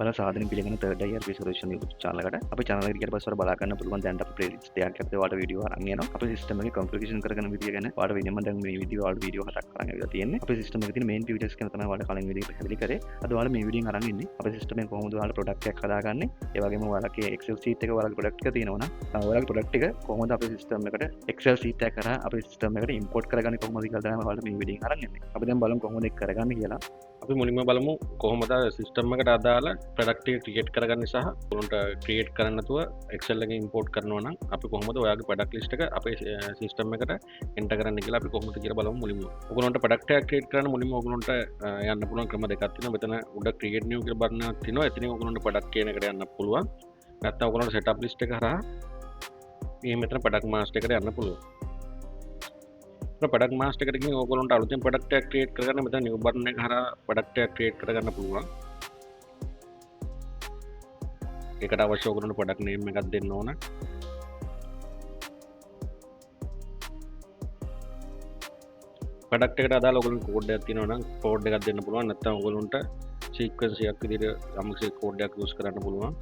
ඔයාලා සාදරයෙන් පිළිගන්න third year resolution YouTube channel එකට. අපේ channel එකට ගියට පස්සේ ඔයාලා බලා ගන්න පුළුවන් දැන් අපි playlist දෙකක් ඇතුලේ ඔයාලට වීඩියෝ අරන් යනවා. අපේ system එකේ configuration කරගෙන විදිය ගැන ඔයාලට වෙනම දැන් මේ විදිය ඔයාලට වීඩියෝ හතක් අරන් ඇවිල්ලා තියෙන්නේ. අපේ system එකේ තියෙන main features ගැන තමයි ඔයාලට කලින් වීඩියෝ පැහැදිලි කරේ. අද ඔයාලා මේ වීඩියෝෙන් අරන් ඉන්නේ අපේ system එකේ කොහොමද ඔයාලා product එකක් හදාගන්නේ. ඒ වගේම ඔයාලගේ Excel sheet එක ඔයාලගේ product එක තියෙනවා නම් ඔයාලගේ product එක කොහොමද අපේ system එකට Excel sheet එක කරා අපේ system එකට import කරගන්නේ කොහොමද කියලා තමයි ඔයාලට මේ වීඩියෝෙන් අරන් ඉන්නේ. අපි දැන් බලමු කොහොමද ඒක කරගන්නේ කියලා. අපි මුලින්ම බලමු කොහොමද සිස්ටම් එකට අදාළ ප්‍රොඩක්ට් එක ක්‍රියේට් කරගන්නේ සහ උන්ට ක්‍රියේට් කරන්න නැතුව Excel එකෙන් ඉම්පෝට් කරනවා නම් අපි කොහොමද ඔයාගේ ප්‍රොඩක්ට් ලිස්ට් එක අපේ සිස්ටම් එකට එන්ටර් කරන්න කියලා අපි කොහොමද කියලා බලමු මුලින්ම. ඔයගොල්ලන්ට ප්‍රොඩක්ට් එකක් ක්‍රියේට් කරන්න මුලින්ම ඔයගොල්ලන්ට යන්න පුළුවන් ක්‍රම දෙකක් තියෙනවා. මෙතන උඩ ක්‍රියේට් නිව් කියලා බටනක් තියෙනවා. එතනින් ඔයගොල්ලන්ට ප්‍රොඩක්ට් කියන එකට යන්න පුළුවන්. නැත්නම් ඔයගොල්ලන්ට සෙටප් ලිස්ට් එක හරහා මේ මෙතන ප්‍රොඩක්ට් මාස්ටර් එකට යන්න පුළුවන්. ප්‍රොඩක්ට් මාස්ටර් එකට ගිහින් ඔයගොල්ලන්ට අලුතෙන් ප්‍රොඩක්ට් එකක් ක්‍රියේට් කරගන්න මෙතන නිව් බටන් එක හරහා ප්‍රොඩක්ට් එකක් ක්‍රියේට් කරගන්න පුළුවන්. ඒකට අවශ්‍ය ඔයගොල්ලන්ට ප්‍රොඩක්ට් නේම් එකක් දෙන්න ඕන. ප්‍රොඩක්ට් එකට අදාළ ඔයගොල්ලන්ට කෝඩ් එකක් තියෙනවා නම් කෝඩ් එකක් දෙන්න පුළුවන්. නැත්නම් ඔයගොල්ලන්ට සීක්වෙන්ස් එකක් විදිහට යම්කිසි කෝඩ් එකක් යූස් කරන්න පුළුවන්.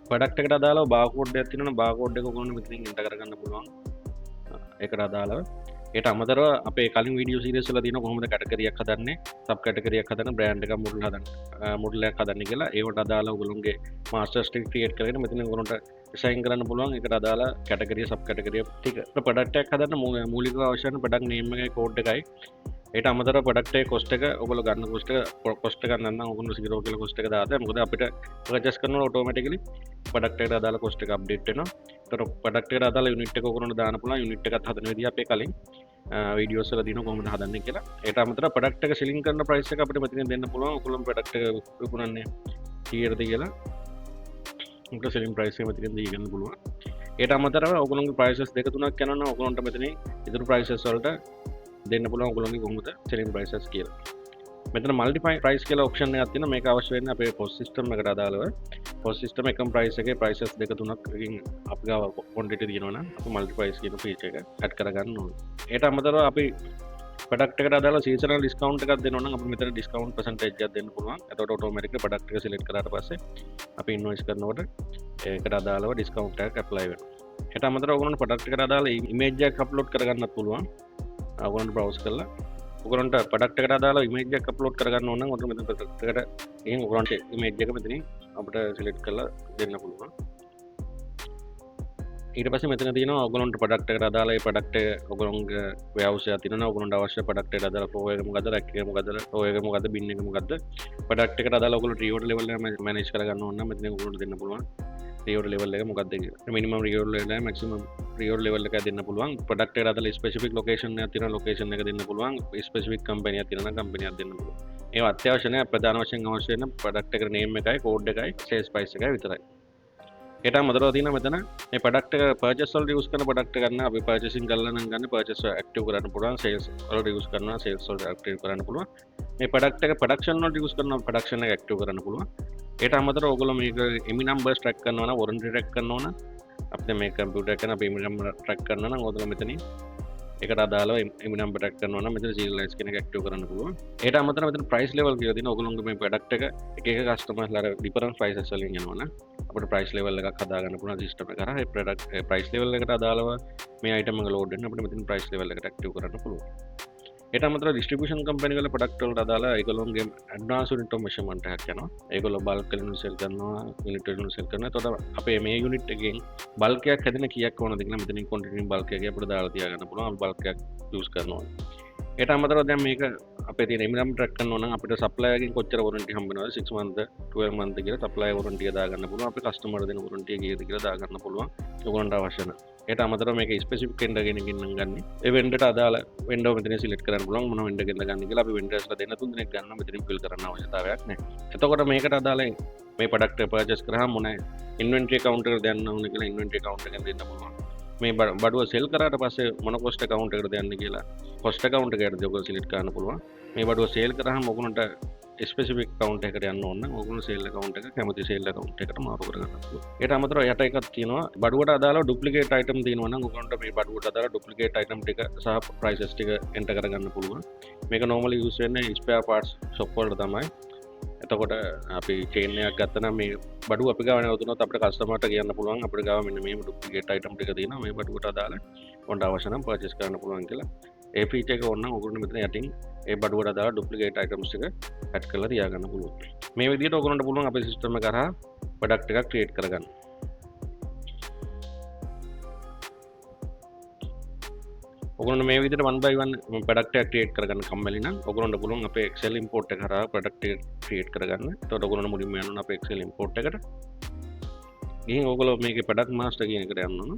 ප්‍රොඩක්ට් එකට අදාළව බාර්කෝඩ් එකක් තියෙනවා නම් බාර්කෝඩ් එක ඔයගොල්ලන්ට මෙතනින් එන්ටර් කරගන්න පුළුවන්. ඒකට අදාළව ඒට අමතරව අපේ කලින් වීඩියෝ සීරීස් වල තියෙන කොහොමද කැටගරියක් හදන්නේ සබ් කැටගරියක් හදන්න බ්‍රෑන්ඩ් එකක් මොඩල් එකක් හදන්න කියලා ඒවට අදාළව ඔයගොල්ලෝගේ මාස්ටර් ස්ටික් ක්‍රියේට් කරගෙන මෙතන ඔයගොල්ලන්ට ඩිසයින් කරන්න පුළුවන්. ඒකට අදාළ කැටගරිය සබ් කැටගරිය ටික ප්‍රොඩක්ට් එකක් හදන්න මූලිකව අවශ්‍ය වෙන ප්‍රොඩක්ට් නේම් එකයි කෝඩ් එකයි. ඒට අමතරව ප්‍රොඩක්ට් එකේ කොස්ට් එක ඔයගොල්ලෝ ගන්න කොස්ට් එක ගන්න නම් ඔයගොල්ලෝ 0 කියලා කොස්ට් එක දාන්න. මොකද අපිට පර්චේස් කරනකොට ඔටෝමැටිකලි ප්‍රොඩක්ට් එකට අදාළ කොස්ට් එක අප්ඩේට් වෙනවා. ඒතර ප්‍රොඩක්ට් එකට අදාළ යුනිට් එක ඔයගොල්ලෝ දාන්න පුළුවන්. යුනිට් එකත් හදන විදිහ අපේ කලින් වීඩියෝස් වල දිනන කොහොමද හදන්නේ කියලා. ඒට අමතරව ප්‍රොඩක්ට් එක සෙලින් කරන ප්‍රයිස් එක අපිට මෙතනින් දෙන්න පුළුවන්. ඔයගොල්ලෝ ප්‍රොඩක්ට් එක විකුණන්නේ කීයටද කියලා. උන්ට සෙලින් ප්‍රයිස් එක මෙතනින් දීගන්න පුළුවන්. ඒට අමතරව ඔයගොල්ලෝගේ ප්‍රයිසස් දෙක තුනක් යනවා නම් ඔයගොල්ලන්ට මෙතනින් ඉතුරු ප්‍රයිසස් වලට දෙන්න පුළුවන් ඔයගොල්ලෝගේ කොහොමද සෙලින් ප්‍රයිසස් කියලා. මෙතන මල්ටිපයි ප්‍රයිස් කියලා ඔප්ෂන් එකක් තියෙනවා. මේක අවශ්‍ය වෙන්නේ අපේ පොස් සිස්ටම් එකට අදාළව. පොස් සිස්ටම් එකම ප්‍රයිස් එකේ ප්‍රයිසස් දෙක තුනක් එකකින් අපි ගාව ක්වොන්ටිටි තියෙනවා නම් අපි මල්ටිපයිස් කියන ෆීචර් එක ඇඩ් කරගන්න ඕනේ. ඒට අමතරව අපි ප්‍රොඩක්ට් එකට අදාළ සීසනල් ඩිස්කවුන්ට් එකක් දෙනවා නම් අපි මෙතන ඩිස්කවුන්ට් පර්සන්ටේජ් එකක් දෙන්න පුළුවන්. එතකොට ඔටෝමැටික්ලි ප්‍රොඩක්ට් එක සිලෙක්ට් කරාට පස්සේ අපි ඉන්වොයිස් කරනකොට ඒකට අදාළව ඩිස්කවුන්ට් එකක් ඇප්ලයි වෙනවා. ඒට අමතරව ඔයගොල්ලන්ට ප්‍රොඩක්ට් එකට අදාළ ඉමේජ් එකක් අප්ලෝඩ් කරගන්නත් පුළුවන්. ඔයගොල්ලන්ට බ්‍රවුස් කරලා ඔයගොල්ලන්ට ප්‍රොඩක්ට් එකට අදාළ ඉමේජ් එකක් අප්ලෝඩ් කරගන්න ඕන නම් ඔතන මෙතන ප්‍රොඩක්ට් එකට ගිහින් ඔයගොල්ලන්ට ඉමේජ් එක මෙතනින් අපිට සිලෙක්ට් කරලා දෙන්න පුළුවන්. ඊට පස්සේ මෙතන තියෙනවා ඔයගොල්ලන්ට ප්‍රොඩක්ට් එකට අදාළ ඒ ප්‍රොඩක්ට් එක ඔයගොල්ලන්ගේ වෙයවුස් එකක් තියෙනවා. ඔයගොල්ලන්ට අවශ්‍ය ප්‍රොඩක්ට් එකට අදාළ ෆ්ලෝ එක මොකද්ද, රැක් එක මොකද්ද, ෆ්ලෝ එක මොකද්ද, බින් එක මොකද්ද. ප්‍රොඩක්ට් එකට අදාළ ඔයගොල්ලෝ රිවෝඩ් ලෙවල් එක මැනේජ් කරගන්න ඕන නම් මෙතන ඔයගොල්ලන්ට දෙන්න පුළුවන්. රිවෝඩ් ලෙවල් එක මොකක්ද කියලා. මිනිමම් රිවෝඩ් ලෙවල් එක මැක්සිමම් රිවෝඩ් ලෙවල් එක දෙන්න පුළුවන්. ප්‍රොඩක්ට් එකට අදාළ ස්පෙસિෆික් ලොකේෂන් එකක් තියෙනවා. ලොකේෂන් එක දෙන්න පුළුවන්. ස්පෙસિෆික් කම්පැනි එකක් තියෙනවා නම් කම්පැනි එකක් දෙන්න පුළුවන්. ඒවා අත්‍යවශ්‍ය නැහැ. ප්‍රධාන වශයෙන් අවශ්‍ය වෙන ප්‍රොඩක්ට් එකට නේම් එකයි, කෝඩ් එකයි, සේල්ස් ප්‍රයිස් එකයි විතරයි. ඒට අමතරව තියෙනවා මෙතන මේ ප්‍රොඩක්ට් එක පර්චේස් වලට යූස් කරන ප්‍රොඩක්ට් එක ගන්න අපි පර්චේසින් කරලා නම් ගන්න පර්චේස් ඇක්ටිව් කරන්න පුළුවන්. සේල්ස් වලට යූස් කරනවා සේල්ස් වලට ඇක්ටිව් කරන්න පුළුවන්. මේ ප්‍රොඩක්ට් එක ප්‍රොඩක්ෂන් වලට යූස් කරනවා ප්‍රොඩක්ෂන් එක ඇක්ටිව් කරන්න පුළුවන්. ඒට අමතරව ඔයගොල්ලෝ මේක එමි නම්බර්ස් ට්‍රැක් කරනවා නම් වොරන්ටි ට්‍රැක් කරනවා නම් අපිට මේ කම්පියුටර් එක අපි එමි නම්බර් ට්‍රැක් කරනවා නම් ඔයගොල්ලෝ මෙතනින් ඒකට අදාළව එමි නම්බර් ට්‍රැක් කරනවා නම් මෙතන සීරියලයිස් කියන එක ඇක්ටිව් කරන්න පුළුවන්. ඒට අමතරව මෙතන ප්‍රයිස් ලෙවල් කියලා තියෙනවා. ඔයගොල්ලෝගේ මේ ප්‍රොඩක්ට් එක එක එක කස්ටමර්ස්ලාට ඩිෆරන්ට් ප්‍රයිසස් වලින් යනවා නම් අපිට ප්‍රයිස් ලෙවල් එකක් හදාගන්න පුළුවන් සිස්ටම් එක කරා. ඒ ප්‍රොඩක්ට් ප්‍රයිස් ලෙවල් එකට අදාළව මේ අයිටම් එක ලෝඩ් වෙන්න අපිට මෙතන ප්‍රයිස් ලෙවල් එකට ඇක්ටිව් කරන්න පුළුවන්. ඒට අමතරව ඩිස්ට්‍රිබියුෂන් කම්පැනි වල ප්‍රොඩක්ට් වලට අදාළ ඒගොල්ලෝගේ ඇඩ්වාන්ස් යුනිට් මෙෂර්මන්ට් එකක් යනවා. ඒගොල්ලෝ බල්ක් වලින් සෙල් කරනවා, යුනිට් වලින් සෙල් කරනවා. එතකොට අපේ මේ යුනිට් එකෙන් බල්ක් එකක් හැදෙන කීයක් ඕනද කියලා මෙතනින් ක්වොන්ටිටි බල්ක් එකේ අපිට දාලා තියාගන්න පුළුවන්. අපි බල්ක් එකක් යූස් කරනවා. ඒට අමතරව දැන් මේක අපේ තියෙන එමිනම් ට්‍රැක් කරනවා නම් අපිට සප්ලයර් එකෙන් කොච්චර වොරන්ටි හම්බ වෙනවද 6 month 12 month කියලා සප්ලයර් වොරන්ටි එක දාගන්න පුළුවන්. අපි කස්ටමර් දෙන වොරන්ටි එක කීයද කියලා දාගන්න පුළුවන්. ඔයගොල්ලන්ට අවශ්‍ය නැහැ. ඒට අමතරව මේක ස්පෙસિෆික් වෙන්ඩර් කෙනකින් නම් ගන්න. ඒ වෙන්ඩර්ට අදාළ වෙන්ඩර් මෙතන සිලෙක්ට් කරන්න පුළුවන් මොන වෙන්ඩර් කෙනද ගන්න කියලා. අපි වෙන්ඩර්ස්ලා දෙන්න තුන් දෙනෙක් ගන්නවා. මෙතනින් ෆිල් කරන්න අවශ්‍යතාවයක් නැහැ. එතකොට මේකට අදාළ මේ ප්‍රොඩක්ට් එක පර්චේස් කරාම මොන ඉන්වෙන්ටරි account එකට දාන්න ඕනේ කියලා ඉන්වෙන්ටරි account එකෙන් දෙන්න පුළුවන්. මේ බඩුව සෙල් කරාට පස්සේ මොන කොස්ට් account එකකට දාන්න කියලා කොස්ට් account එකකට ඔයගොල්ලෝ සිලෙක්ට් කරන්න පුළුවන්. මේ බඩුව සේල් කරාම ඔයගොල්ලන්ට ස්පෙસિෆික් account එකකට යන්න ඕන නම් ඔයගොල්ලෝ සේල් account එක කැමති සේල් account එකට මාරු කරගන්න පුළුවන්. ඒට අමතරව යට එකක් තියෙනවා බඩුවට අදාළව ඩුප්ලිකේට් item තියෙනවා නම් ඔයගොල්ලන්ට මේ බඩුවට අදාළ ඩුප්ලිකේට් item ටික සහ prices ටික එන්ටර් කරගන්න පුළුවන්. මේක normally use වෙන්නේ spare parts shop වලට තමයි. එතකොට අපි චේන් එකක් ගත්තා නම් මේ බඩුව අපි ගාව නැවතුනොත් අපිට කස්ටමර්ට කියන්න පුළුවන් අපිට ගාව මෙන්න මේ ඩුප්ලිකේට් අයිටම් ටික තියෙනවා මේ බඩුවට අදාළ ඔන්න අවශ්‍ය නම් පර්චේස් කරන්න පුළුවන් කියලා. ඒ ෆීචර් එක ඕනනම් ඔයගොල්ලෝ මෙතන යටින් ඒ බඩුවට අදාළ ඩුප්ලිකේට් අයිටම්ස් ටික ඇඩ් කරලා තියාගන්න පුළුවන්. මේ විදිහට ඔයගොල්ලන්ට පුළුවන් අපේ සිස්ටම් එක කරා ප්‍රොඩක්ට් එකක් ක්‍රියේට් කරගන්න. ඔයගොල්ලෝ මේ විදිහට 1 by 1 ප්‍රොඩක්ට් එකක් ක්‍රියේට් කරගන්න කම්මැලි නම් ඔයගොල්ලන්ට පුළුවන් අපේ Excel import එක කරා ප්‍රොඩක්ට් එක ක්‍රියේට් කරගන්න. එතකොට ඔයගොල්ලෝ මුලින්ම යන්න ඕන අපේ Excel import එකට. ගිහින් ඔයගොල්ලෝ මේකේ ප්‍රොඩක්ට් මාස්ටර් කියන එකට යන්න ඕන.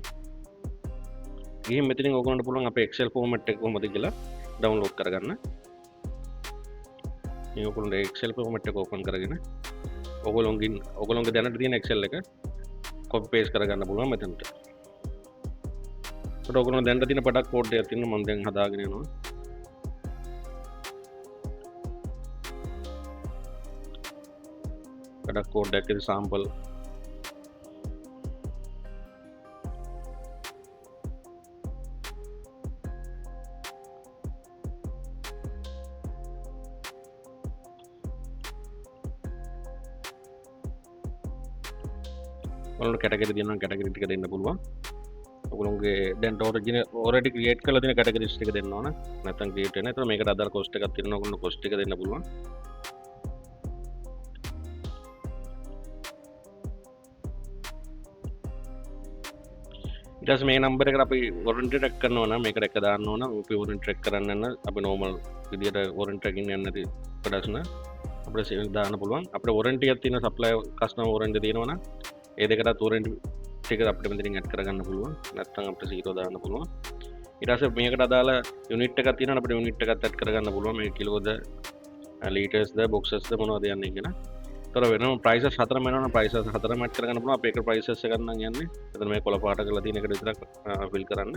ගිහින් මෙතනින් ඔයගොල්ලන්ට පුළුවන් අපේ Excel format එක කොහොමද කියලා ඩවුන්ලෝඩ් කරගන්න. මේ ඔයගොල්ලෝ Excel format එක ඕපන් කරගෙන ඔයගොල්ලෝගේ දැනට තියෙන Excel එක copy paste කරගන්න පුළුවන් මෙතනට. ඒකට ඔයගොල්ලෝ දැනට තියෙන ප්‍රොඩක්ට් කෝඩ් එකක් තියෙනවා මම දැන් හදාගෙන යනවා. ප්‍රොඩක්ට් කෝඩ් එකේ sample ඔයාලට කැටගරි දෙනවා කැටගරි ටික දෙන්න පුළුවන්. ඔයගොල්ලෝගේ දැන් already create කරලා තියෙන categories ටික දෙන්න ඕන. නැත්නම් create වෙන. ඒතර මේකට අදාළ cost එකක් තියෙනවා. ඔයගොල්ලෝ cost එක දෙන්න පුළුවන්. ඊට පස්සේ මේ number එකට අපි warranty track කරනවා නම් මේකට එක දාන්න ඕන. අපි warranty track කරන්න නම් අපි normal විදියට warranty tracking යන්නේ නැති products න අපිට save දාන්න පුළුවන්. අපිට warranty එකක් තියෙන supplier customer warranty තියෙනවා නම් ඒ දෙකටත් warranty ටික අපිට මෙතනින් ඇඩ් කරගන්න පුළුවන්. නැත්නම් අපිට 0 දාන්න පුළුවන්. ඊට පස්සේ මේකට අදාළ යුනිට් එකක් තියෙනවා අපිට යුනිට් එකත් ඇඩ් කරගන්න පුළුවන්. මේ කිලෝද ලීටර්ස්ද බොක්සස්ද මොනවද යන්නේ කියලා. ඒතර වෙනම prices හතරම වෙනවා නම් prices හතරම ඇඩ් කරගන්න පුළුවන්. අපි ඒක prices එක ගන්න යන්නේ. එතන මේ කොළ පාට කරලා තියෙන එකට විතරක් fill කරන්න.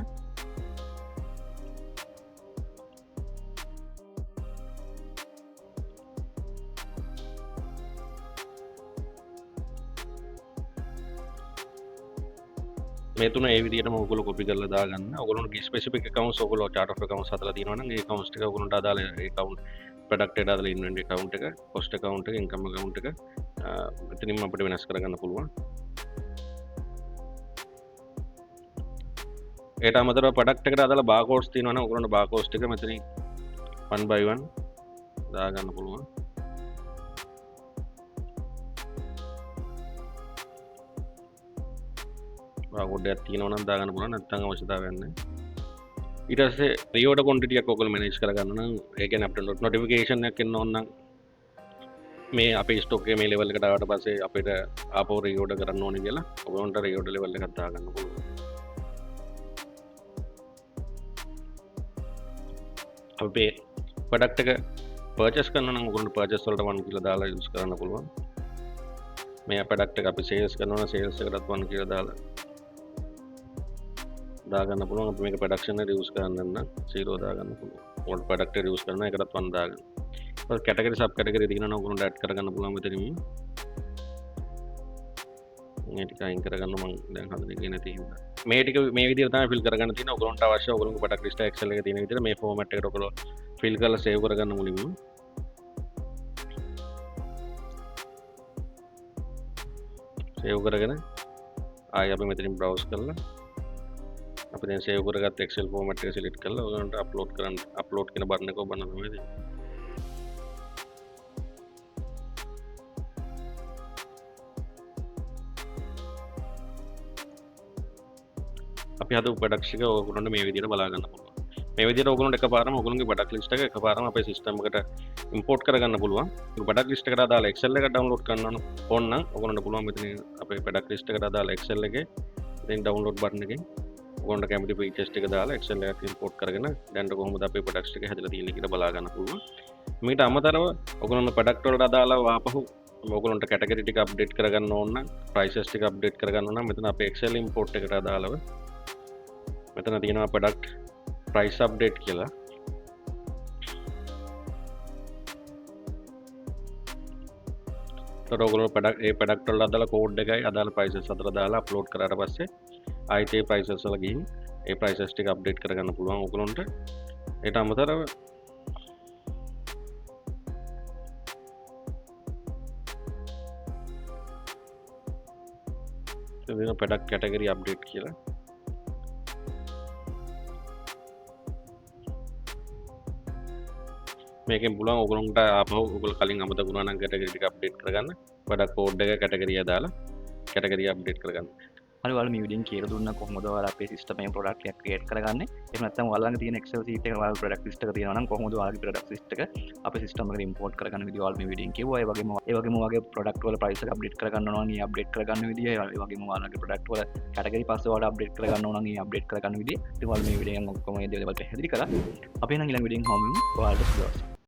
මේ තුන ඒ විදිහටම ඔයගොල්ලෝ copy කරලා දාගන්න. ඔයගොල්ලෝගේ specific accounts ඔයගොල්ලෝ chart of accounts හදලා තියෙනවා නම් ඒ accounts ටික ඔයගොල්ලන්ට අදාළ ඒ account product එකට අදාළ inventory account එක, cost account එක, income account එක මෙතනින්ම අපිට වෙනස් කරගන්න පුළුවන්. ඒට අමතරව product එකට අදාළ barcodes තියෙනවා නම් ඔයගොල්ලන්ට barcodes ටික මෙතනින් 1 by 1 දාගන්න පුළුවන්. barcode එකක් තියෙනවා නම් දාගන්න පුළුවන්. නැත්නම් අවශ්‍යතාවයක් නැහැ. ඊට පස්සේ reorder quantity එකක් ඔයගොල්ලෝ manage කරගන්න නම් ඒ කියන්නේ අපිට notification එකක් එන්න ඕන නම් මේ අපේ stock එකේ මේ level එකට ආවට පස්සේ අපිට ආපහු reorder කරන්න ඕනේ කියලා ඔයගොල්ලන්ට reorder level එකක් දාගන්න පුළුවන්. අපේ product එක purchase කරනවා නම් ඔයගොල්ලන්ට purchase වලට 1 කියලා දාලා use කරන්න පුළුවන්. මේ product එක අපි sales කරනවා නම් sales එකටත් 1 කියලා දාගන්න පුළුවන්. අපි මේක production එකට use කරන්න නම් 0 දාගන්න පුළුවන්. ඔයාලට product එක use කරනවා ඒකටත් 1 දාගන්න. ඊට category sub category තියෙනවා නම් ඔයගොල්ලන්ට add කරගන්න පුළුවන් මෙතනින්. මේ ටික අයින් කරගන්න මම දැන් හදන එකේ නැති හින්දා. මේ ටික මේ විදිහට තමයි fill කරගන්න තියෙන්නේ. ඔයගොල්ලන්ට අවශ්‍ය ඔයගොල්ලෝගේ product list Excel එකේ තියෙන විදිහට මේ format එකට ඔයගොල්ලෝ fill කරලා save කරගන්න මුලින්ම. save කරගෙන ආයෙ අපි මෙතනින් browse කරලා අපි දැන් save කරගත්ත Excel format එක select කරලා ඔයගොල්ලන්ට upload කරන්න upload කියන button එක ඔබන්න තමයි තියෙන්නේ. අපි හදපු products එක ඔයගොල්ලන්ට මේ විදිහට බලා ගන්න පුළුවන්. මේ විදිහට ඔයගොල්ලන්ට එකපාරම ඔයගොල්ලෝගේ product list එක එකපාරම අපේ system එකට import කරගන්න පුළුවන්. මේ product list එකට අදාළ Excel එක download කරන්න ඕන නම් ඔයගොල්ලන්ට පුළුවන් මෙතන අපේ product list එකට අදාළ Excel එකේ ඉතින් download button එකෙන් ඔයගොල්ලන්ට කැමති features ටික දාලා Excel එකට import කරගෙන දැන් කොහොමද අපේ products ටික හැදලා තියෙන්නේ කියලා බලා ගන්න පුළුවන්. මේකට අමතරව ඔයගොල්ලන්ට product වලට අදාළව ආපහු ඔයගොල්ලන්ට category ටික update කරගන්න ඕන නම් prices ටික update කරගන්න ඕන නම් මෙතන අපේ Excel import එකට අදාළව මෙතන තියෙනවා product price update කියලා. ඒතර ඔයගොල්ලෝ product වල අදාළ code එකයි අදාළ prices අතර දාලා upload කරාට පස්සේ ආයෙත් ඒ prices වල ගිහින් ඒ prices ටික update කරගන්න පුළුවන් ඔයගොල්ලන්ට. ඒට අමතරව පඩක් කැටගරි අප්ඩේට් කියලා මේකෙන් පුළුවන් ඔයගොල්ලන්ට ආපහු ඔයගොල්ලෝ කලින් අමතක වුණා නම් කැටගරි ටික අප්ඩේට් කරගන්න පඩක් කෝඩ් එක කැටගරිය දාලා කැටගරිය අප්ඩේට් කරගන්න හරි ඔයාලා මේ වීඩියෝෙන් කියලා දුන්නා කොහොමද ඔයාලා අපේ සිස්ටම් එකේ ප්‍රොඩක්ට් එකක් ක්‍රියේට් කරගන්නේ එහෙම නැත්නම් ඔයාලා ළඟ තියෙන Excel sheet එකේ ඔයාලා ප්‍රොඩක්ට් ලිස්ට් එක තියෙනවා නම් කොහොමද ඔයාලගේ ප්‍රොඩක්ට් ලිස්ට් එක අපේ සිස්ටම් එකට ඉම්පෝර්ට් කරගන්න විදිය ඔයාලා මේ වීඩියෝෙන් කිව්වා ඒ වගේම ඔයාගේ ප්‍රොඩක්ට් වල ප්‍රයිස් එක අප්ඩේට් කරගන්න ඕන නම් ඒ අප්ඩේට් කරගන්න විදිය ඒ වගේම ඔයාලගේ ප්‍රොඩක්ට් වල කැටගරි පස්සේ ඔයාලා අප්ඩේට් කරගන්න ඕන නම් ඒ අප්ඩේට් කරගන්න විදිය ඉතින් ඔයාලා මේ වීඩියෝෙන් ඔක්කොම මේ දේවල් පැහැදිලි කරා අපි නම් ඊළඟ වීඩියෝෙන් හමු ඔයාලට සුබ දවසක්